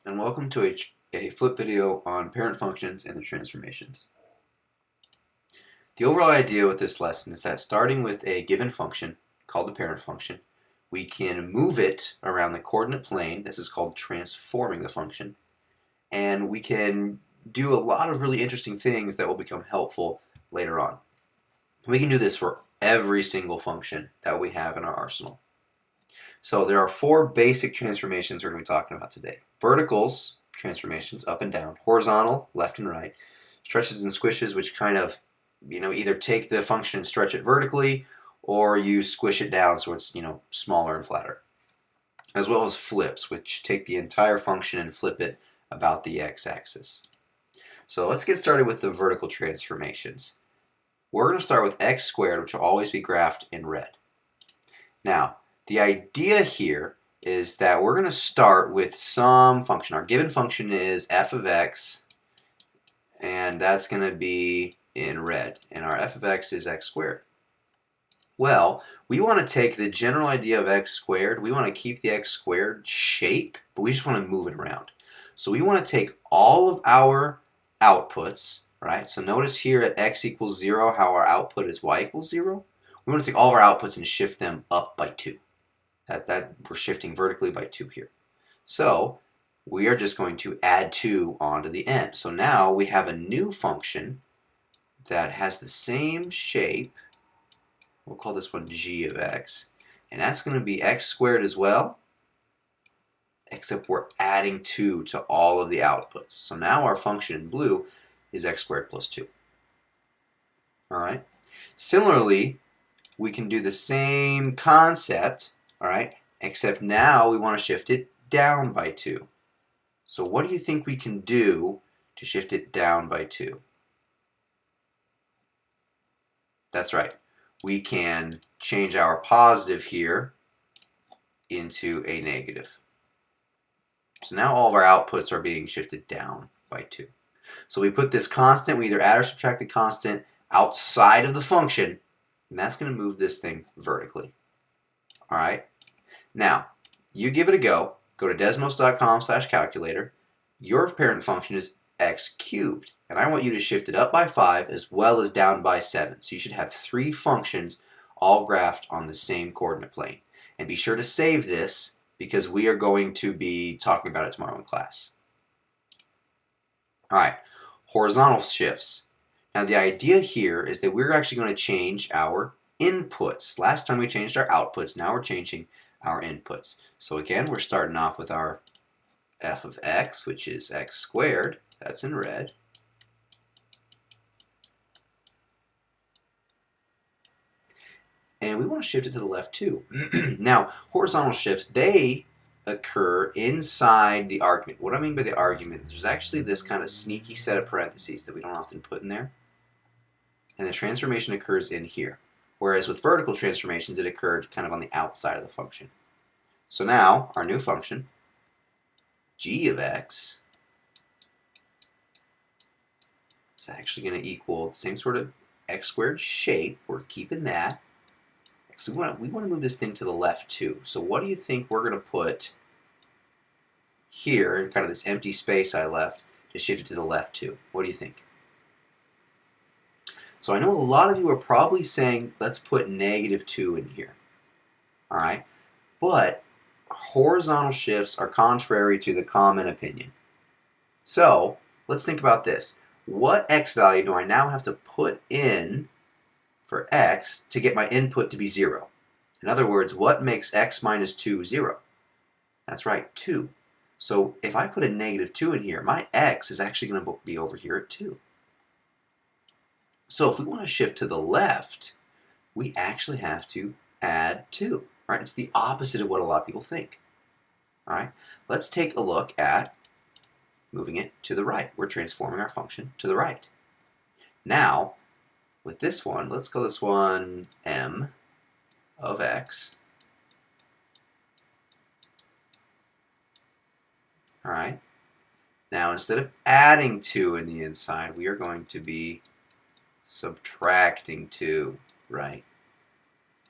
and welcome to a flip video on parent functions and their transformations. The overall idea with this lesson is that starting with a given function called the parent function, we can move it around the coordinate plane. This is called transforming the function. And we can do a lot of really interesting things that will become helpful later on. We can do this for every single function that we have in our arsenal. So there are four basic transformations we're going to be talking about today. Verticals, transformations up and down. Horizontal, left and right. Stretches and squishes, which kind of, either take the function and stretch it vertically, or you squish it down so it's, smaller and flatter. As well as flips, which take the entire function and flip it about the x-axis. So let's get started with the vertical transformations. We're going to start with x squared, which will always be graphed in red. Now, the idea here is that we're going to start with some function. Our given function is f of x, and that's going to be in red. And our f of x is x squared. Well, we want to take the general idea of x squared. We want to keep the x squared shape, but we just want to move it around. So we want to take all of our outputs, right? So notice here at x equals 0 how our output is y equals 0. We want to take all of our outputs and shift them up by 2. That we're shifting vertically by 2 here. So we are just going to add 2 onto the end. So now we have a new function that has the same shape. We'll call this one g of x. And that's going to be x squared as well, except we're adding 2 to all of the outputs. So now our function in blue is x squared plus 2. All right. Similarly, we can do the same concept, all right, except now we want to shift it down by 2. So what do you think we can do to shift it down by 2? That's right. We can change our positive here into a negative. So now all of our outputs are being shifted down by 2. So we put this constant, we either add or subtract the constant outside of the function, and that's going to move this thing vertically. All right. Now, you give it a go. Go to desmos.com/calculator. Your parent function is x cubed, and I want you to shift it up by 5 as well as down by 7. So you should have 3 functions all graphed on the same coordinate plane. And be sure to save this because we are going to be talking about it tomorrow in class. All right, horizontal shifts. Now the idea here is that we're actually going to change our inputs. Last time we changed our outputs, now we're changing our inputs. So again, we're starting off with our f of x, which is x squared. That's in red. And we want to shift it to the left too. Now, horizontal shifts, they occur inside the argument. What I mean by the argument is there's actually this kind of sneaky set of parentheses that we don't often put in there. And the transformation occurs in here. Whereas with vertical transformations, it occurred kind of on the outside of the function. So now, our new function, g of x, is actually going to equal the same sort of x squared shape. We're keeping that. So we want to move this thing to the left too. So what do you think we're going to put here, in kind of this empty space I left, to shift it to the left too? What do you think? So I know a lot of you are probably saying, let's put -2 in here. All right? But horizontal shifts are contrary to the common opinion. So let's think about this. What x value do I now have to put in for x to get my input to be 0? In other words, what makes x minus 2 0? That's right, 2. So if I put a -2 in here, my x is actually going to be over here at 2. So if we want to shift to the left, we actually have to add 2. Right? It's the opposite of what a lot of people think. All right, let's take a look at moving it to the right. We're transforming our function to the right. Now, with this one, let's call this one m of x. All right. Now, instead of adding 2 in the inside, we are going to be subtracting 2, right?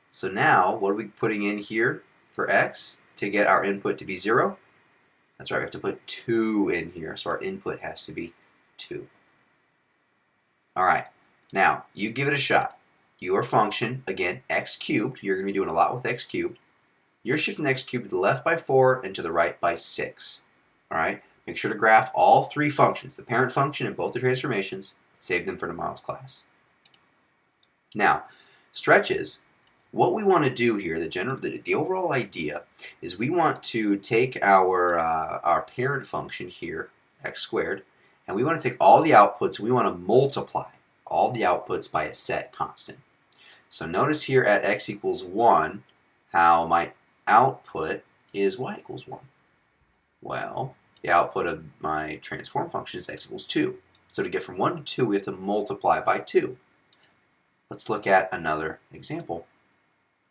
So now, what are we putting in here for x to get our input to be 0? That's right, we have to put 2 in here, so our input has to be 2. All right, now you give it a shot. Your function, again, x cubed, you're going to be doing a lot with x cubed. You're shifting x cubed to the left by 4 and to the right by 6. All right, make sure to graph all 3 functions, the parent function and both the transformations. Save them for tomorrow's class. Now, stretches, what we want to do here, the overall idea is we want to take our parent function here, x squared, and we want to take all the outputs, we want to multiply all the outputs by a set constant. So notice here at x equals 1 how my output is y equals 1. Well, the output of my transform function is x equals 2. So to get from 1 to 2, we have to multiply by 2. Let's look at another example.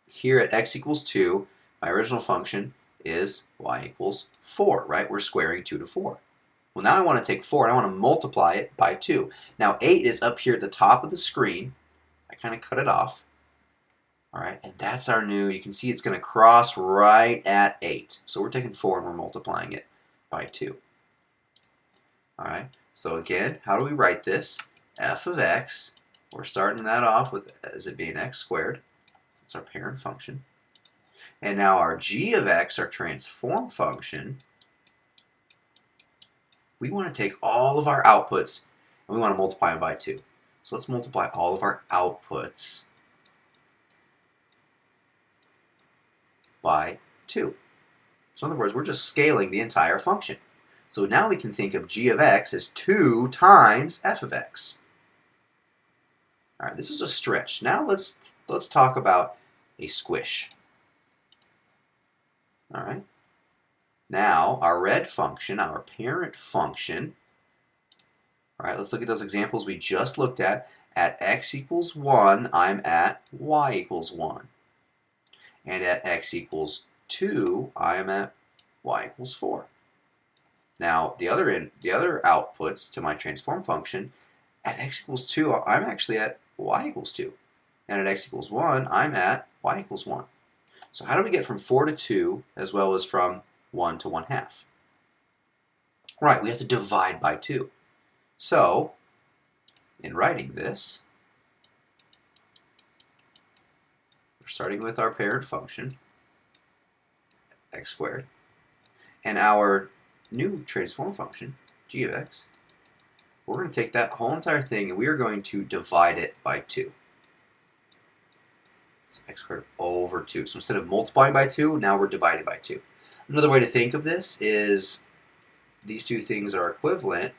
Here at x equals 2, my original function is y equals 4, right? We're squaring 2 to 4. Well, now I want to take 4 and I want to multiply it by 2. Now 8 is up here at the top of the screen. I kind of cut it off. All right, and that's our new, you can see it's going to cross right at 8. So we're taking 4 and we're multiplying it by 2. All right, so again, how do we write this? F of x, we're starting that off with as it being x squared. That's our parent function. And now our g of x, our transform function, we want to take all of our outputs and we want to multiply them by 2. So let's multiply all of our outputs by 2. So in other words, we're just scaling the entire function. So now we can think of g of x as 2 times f of x. All right, this is a stretch. Now let's talk about a squish. All right. Now our red function, our parent function. All right, let's look at those examples we just looked at. At x equals 1, I'm at y equals 1. And at x equals 2, I am at y equals 4. Now the other outputs to my transform function, at x equals 2, I'm actually at y equals 2. And at x equals 1, I'm at y equals 1. So how do we get from 4 to 2 as well as from 1 to 1/2? Right, we have to divide by 2. So in writing this, we're starting with our parent function, x squared, and our new transform function, g of x. We're going to take that whole entire thing and we are going to divide it by 2. So x squared over 2. So instead of multiplying by 2, now we're dividing by 2. Another way to think of this is these two things are equivalent.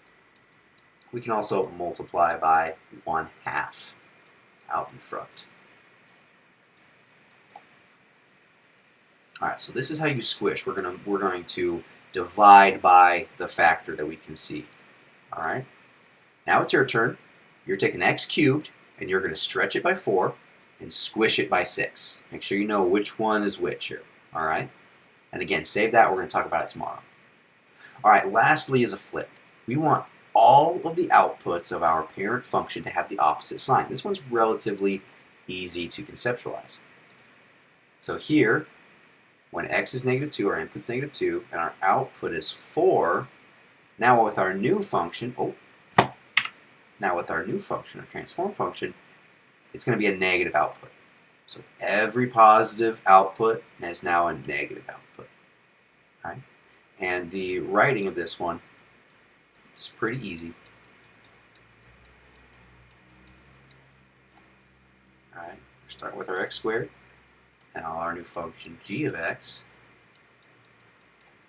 We can also multiply by 1/2 out in front. All right, so this is how you squish. We're going to divide by the factor that we can see. All right. Now it's your turn. You're taking x cubed and you're going to stretch it by 4 and squish it by 6. Make sure you know which one is which here. All right. And again, save that. We're going to talk about it tomorrow. All right. Lastly is a flip. We want all of the outputs of our parent function to have the opposite sign. This one's relatively easy to conceptualize. So here, when x is -2, our input's -2, and our output is 4, now with our new function, our transform function, it's going to be a negative output. So every positive output is now a negative output. All right? And the writing of this one is pretty easy. All right, we're starting with our x squared. Now our new function g of x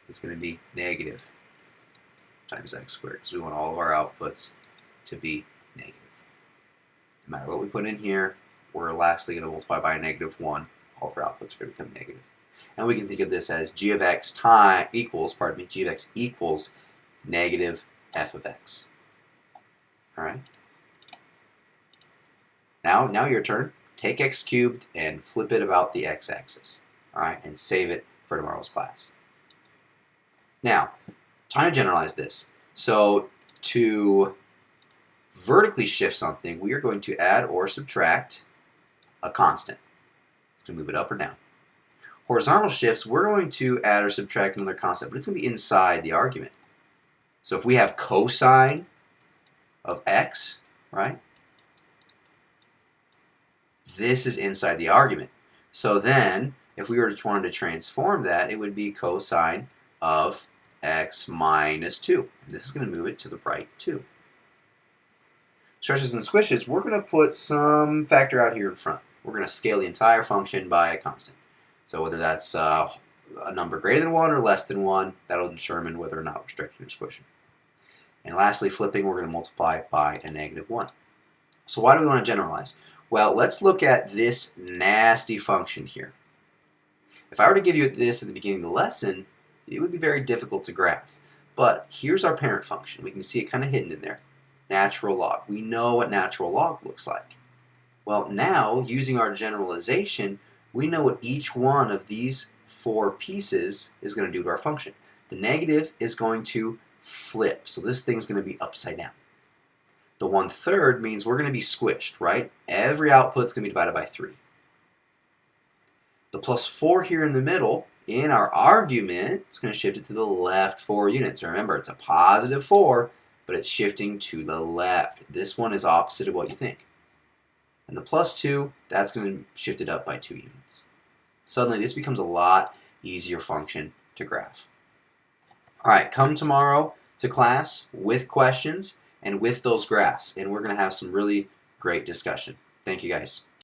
is going to be negative times x squared, because we want all of our outputs to be negative. No matter what we put in here, we're lastly going to multiply by a -1. All of our outputs are going to become negative. And we can think of this as g of x equals negative f of x. All right. Now your turn. Take x cubed and flip it about the x-axis. All right, and save it for tomorrow's class. Now, time to generalize this. So to vertically shift something, we are going to add or subtract a constant. It's going to move it up or down. Horizontal shifts, we're going to add or subtract another constant, but it's going to be inside the argument. So if we have cosine of x, right, this is inside the argument. So then, if we were to want to transform that, it would be cosine of x minus 2. And this is going to move it to the right 2. Stretches and squishes, we're going to put some factor out here in front. We're going to scale the entire function by a constant. So whether that's a number greater than 1 or less than 1, that'll determine whether or not we're stretching or squishing. And lastly, flipping, we're going to multiply by a negative 1. So why do we want to generalize? Well, let's look at this nasty function here. If I were to give you this at the beginning of the lesson, it would be very difficult to graph. But here's our parent function. We can see it kind of hidden in there. Natural log. We know what natural log looks like. Well, now, using our generalization, we know what each one of these 4 pieces is going to do to our function. The negative is going to flip, so this thing's going to be upside down. The 1/3 means we're going to be squished, right? Every output's going to be divided by 3. The plus 4 here in the middle, in our argument, it's going to shift it to the left 4 units. Remember, it's a positive 4, but it's shifting to the left. This one is opposite of what you think. And the plus 2, that's going to shift it up by 2 units. Suddenly, this becomes a lot easier function to graph. All right, come tomorrow to class with questions and with those graphs, and we're going to have some really great discussion. Thank you, guys.